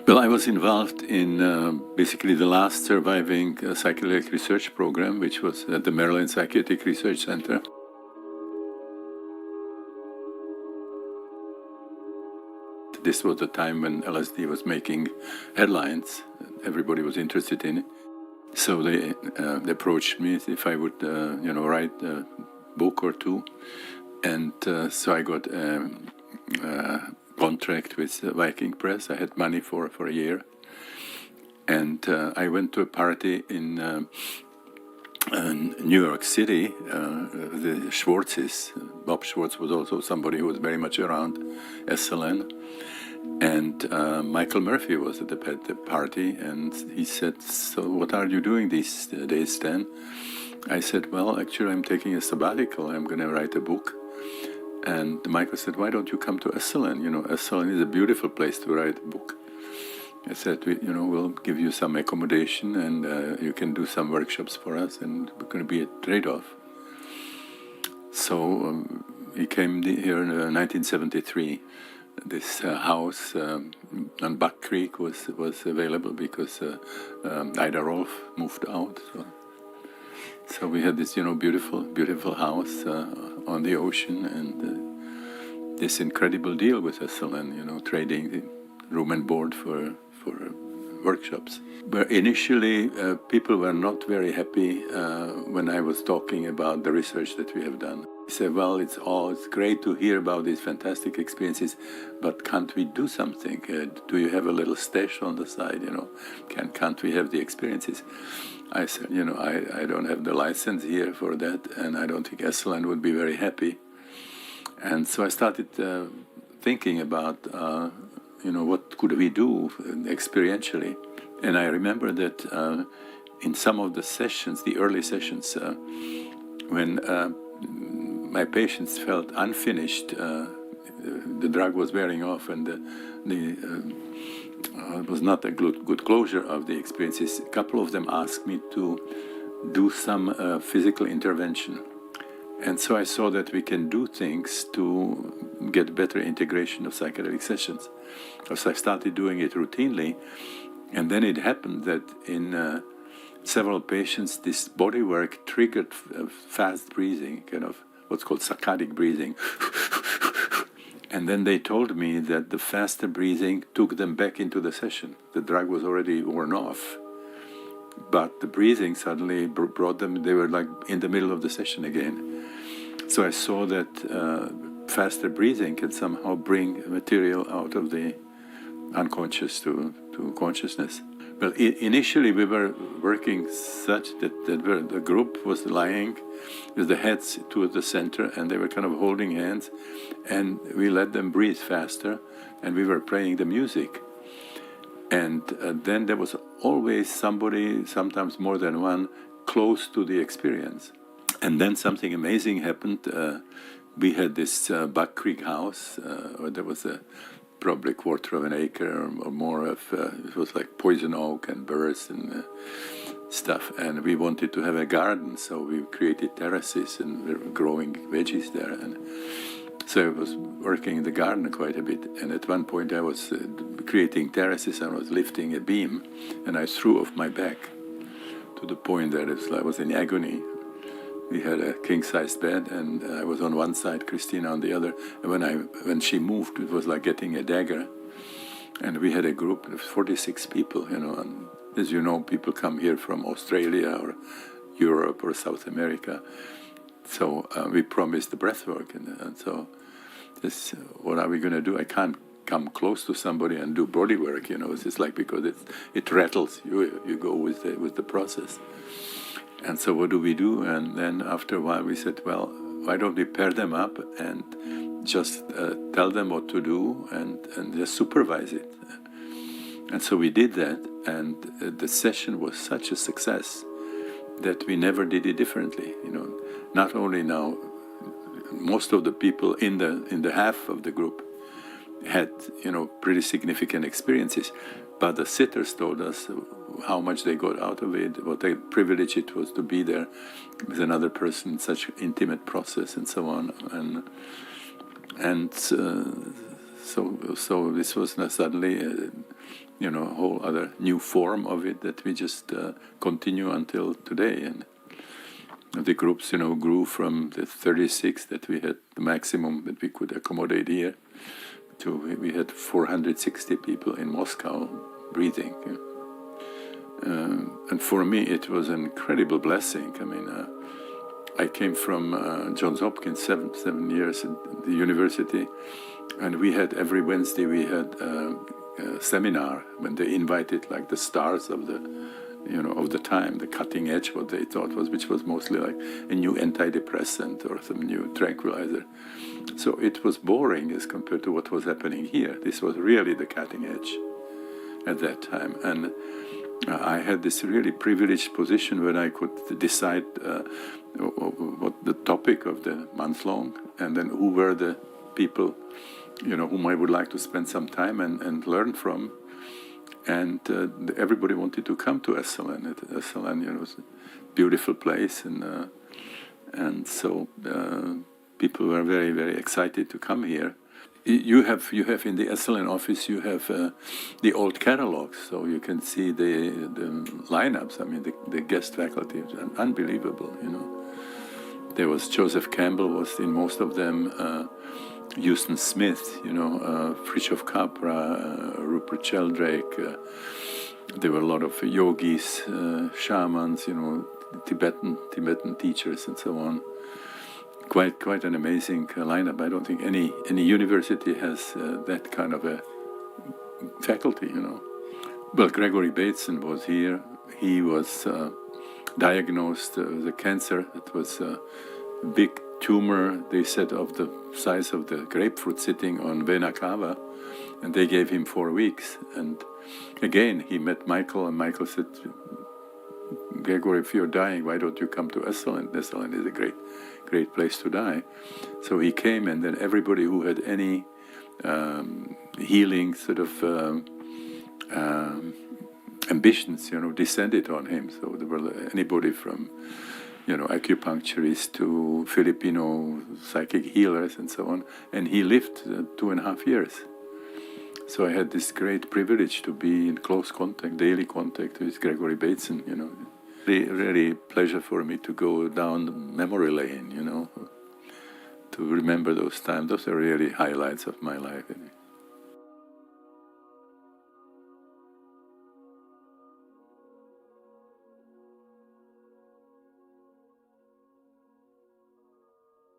Well, I was involved in basically the last surviving psychedelic research program, which was at the Maryland Psychiatric Research Center. This was the time when LSD was making headlines. Everybody was interested in it. So they approached me if I would, write a book or two. And so I got a contract with Viking Press. I had money for a year. And I went to a party in New York City, the Schwartzes. Bob Schwartz was also somebody who was very much around SLN. And Michael Murphy was at the party, and he said, "So what are you doing these days, Stan?" I said, "Well, actually I'm taking a sabbatical. I'm going to write a book." And Michael said, "Why don't you come to SLN? SLN is a beautiful place to write a book." I said, "We'll give you some accommodation, and you can do some workshops for us, and we're going to be a trade-off." So he came here in 1973. This house on Buck Creek was available because Ida Rolf moved out. So we had this, beautiful house on the ocean, and this incredible deal with SLN, trading the room and board for workshops. But initially, people were not very happy when I was talking about the research that we have done. They said, "Well, it's great to hear about these fantastic experiences, but can't we do something? Do you have a little stash on the side? Can't we have the experiences?" I said, I don't have the license here for that, and I don't think SLN would be very happy. And so I started thinking about, what could we do experientially? And I remember that in some of the sessions, the early sessions, when my patients felt unfinished, the drug was wearing off, and it was not a good closure of the experiences. A couple of them asked me to do some physical intervention. And so I saw that we can do things to get better integration of psychedelic sessions. So I started doing it routinely, and then it happened that in several patients, this body work triggered fast breathing, kind of what's called saccadic breathing. And then they told me that the faster breathing took them back into the session. The drug was already worn off, but the breathing suddenly brought them, they were like in the middle of the session again. So I saw that faster breathing can somehow bring material out of the unconscious to consciousness. Well, initially we were working such that the group was lying with the heads toward the center, and they were kind of holding hands, and we let them breathe faster, and we were playing the music. And then there was always somebody, sometimes more than one, close to the experience. And then something amazing happened. We had this Buck Creek house, where there was probably 1/4 of an acre or more of, it was like poison oak and birds and stuff. And we wanted to have a garden, so we created terraces and we were growing veggies there. And so I was working in the garden quite a bit. And at one point I was creating terraces, and I was lifting a beam, and I threw off my back to the point that I was in agony. We had a king-sized bed, and I was on one side, Christina on the other. And when she moved, it was like getting a dagger. And we had a group of 46 people, and as you know, people come here from Australia or Europe or South America. So we promised the breath work, and so what are we going to do? I can't come close to somebody and do body work, It's just like, because it rattles you go with the process. And so what do we do? And then after a while we said, well, why don't we pair them up and just tell them what to do and just supervise it? And so we did that, and the session was such a success that we never did it differently. Not only now, most of the people in the half of the group had pretty significant experiences, but the sitters told us how much they got out of it, what a privilege it was to be there with another person in such intimate process and so on. And so this was suddenly a whole other new form of it that we just continue until today. And the groups, grew from the 36 that we had, the maximum that we could accommodate here, to we had 460 people in Moscow breathing. And for me, it was an incredible blessing. I mean, I came from Johns Hopkins, seven years at the university, and we had every Wednesday we had a seminar when they invited like the stars of the, of the time, the cutting edge, what they thought was, which was mostly like a new antidepressant or some new tranquilizer. So it was boring as compared to what was happening here. This was really the cutting edge at that time. And I had this really privileged position where I could decide what the topic of the month long, and then who were the people, whom I would like to spend some time and learn from. And everybody wanted to come to Esselen. Esselen, was a beautiful place, and so people were very, very excited to come here. You have in the Esselen office, you have the old catalogs, so you can see the lineups. I mean, the guest faculty is unbelievable. There was Joseph Campbell was in most of them. Houston Smith, Fritjof Capra, Rupert Sheldrake. There were a lot of yogis, shamans, Tibetan teachers, and so on. Quite an amazing lineup. I don't think any university has that kind of a faculty. Well, Gregory Bateson was here. He was diagnosed with a cancer. It was a big tumor, they said, of the size of the grapefruit sitting on vena cava, and they gave him 4 weeks. And again, he met Michael, and Michael said, Gregory, if you're dying, why don't you come to Esselen? Esselen is a great place to die. So he came, and then everybody who had any healing sort of ambitions, descended on him. So there were anybody from acupuncturists to Filipino psychic healers and so on. And he lived 2.5 years. So I had this great privilege to be in close contact, daily contact with Gregory Bateson, Really pleasure for me to go down memory lane, to remember those times. Those are really highlights of my life.